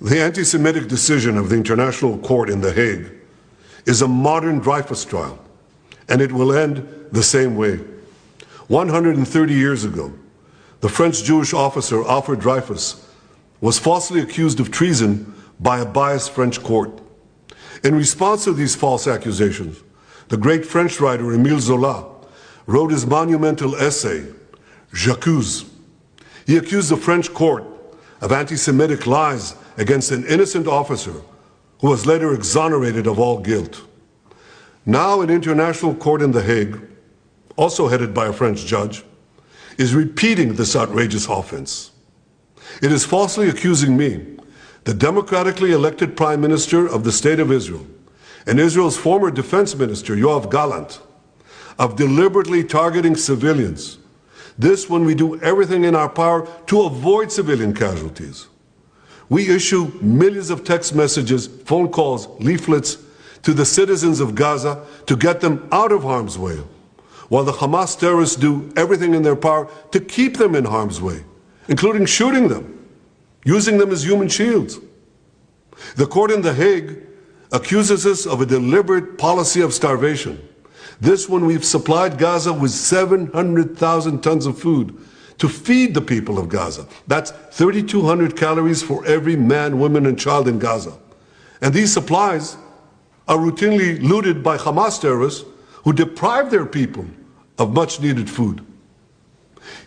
The anti-Semitic decision of the International Court in The Hague is a modern Dreyfus trial, and it will end the same way. 130 years ago, the French Jewish officer Alfred Dreyfus was falsely accused of treason by a biased French court. In response to these false accusations, the great French writer Émile Zola wrote his monumental essay, J'accuse. He accused the French court of anti-Semitic lies against an innocent officer who was later exonerated of all guilt. Now an international court in The Hague, also headed by a French judge, is repeating this outrageous offense. It is falsely accusing me, the democratically elected Prime Minister of the State of Israel, and Israel's former Defense Minister, Yoav Gallant, of deliberately targeting civilians. This when we do everything in our power to avoid civilian casualties. We issue millions of text messages, phone calls, leaflets to the citizens of Gaza to get them out of harm's way, while the Hamas terrorists do everything in their power to keep them in harm's way, including shooting them, using them as human shields. The court in The Hague accuses us of a deliberate policy of starvation. This when we've supplied Gaza with 700,000 tons of food to feed the people of Gaza. That's 3,200 calories for every man, woman, and child in Gaza. And these supplies are routinely looted by Hamas terrorists who deprive their people of much-needed food.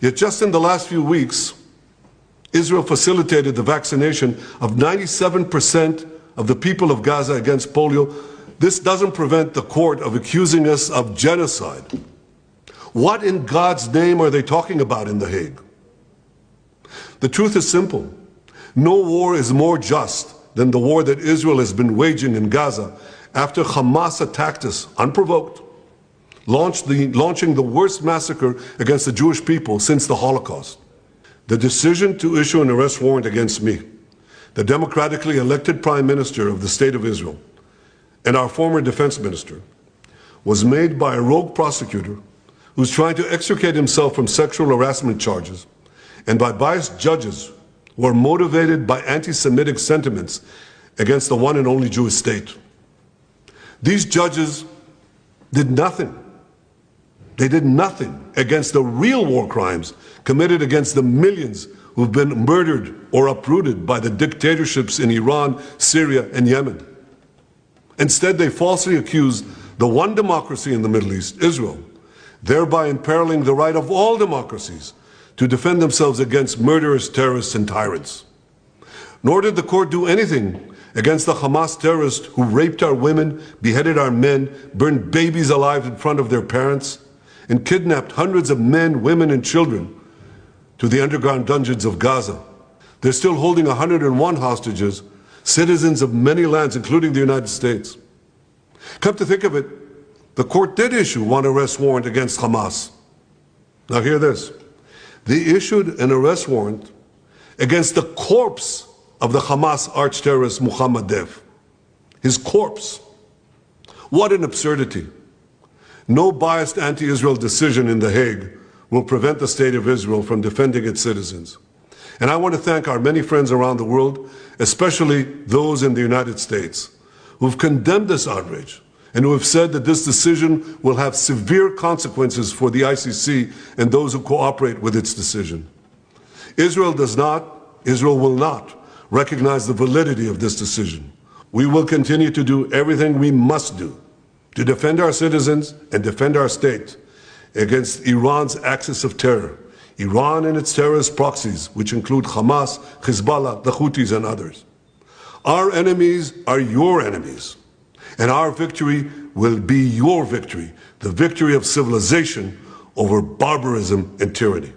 Yet just in the last few weeks, Israel facilitated the vaccination of 97% of the people of Gaza against polio. This doesn't prevent the court of accusing us of genocide. What in God's name are they talking about in The Hague? The truth is simple. No war is more just than the war that Israel has been waging in Gaza after Hamas attacked us unprovoked, launching the worst massacre against the Jewish people since the Holocaust. The decision to issue an arrest warrant against me, the democratically elected Prime Minister of the State of Israel, and our former Defense Minister, was made by a rogue prosecutor who's trying to extricate himself from sexual harassment charges, and by biased judges who are motivated by anti-Semitic sentiments against the one and only Jewish state. These judges did nothing. They did nothing against the real war crimes committed against the millions who've been murdered or uprooted by the dictatorships in Iran, Syria, and Yemen. Instead, they falsely accused the one democracy in the Middle East, Israel, thereby imperiling the right of all democracies to defend themselves against murderous terrorists and tyrants. Nor did the court do anything against the Hamas terrorists who raped our women, beheaded our men, burned babies alive in front of their parents, and kidnapped hundreds of men, women, and children to the underground dungeons of Gaza. They're still holding 101 hostages, citizens of many lands, including the United States. Come to think of it, the court did issue one arrest warrant against Hamas. Now hear this. They issued an arrest warrant against the corpse of the Hamas arch-terrorist Mohammed Dev. His corpse. What an absurdity. No biased anti-Israel decision in The Hague will prevent the State of Israel from defending its citizens. And I want to thank our many friends around the world, especially those in the United States, who've condemned this outrage and who have said that this decision will have severe consequences for the ICC and those who cooperate with its decision. Israel will not recognize the validity of this decision. We will continue to do everything we must do to defend our citizens and defend our state against Iran's axis of terror, Iran and its terrorist proxies, which include Hamas, Hezbollah, the Houthis, and others. Our enemies are your enemies, and our victory will be your victory, the victory of civilization over barbarism and tyranny.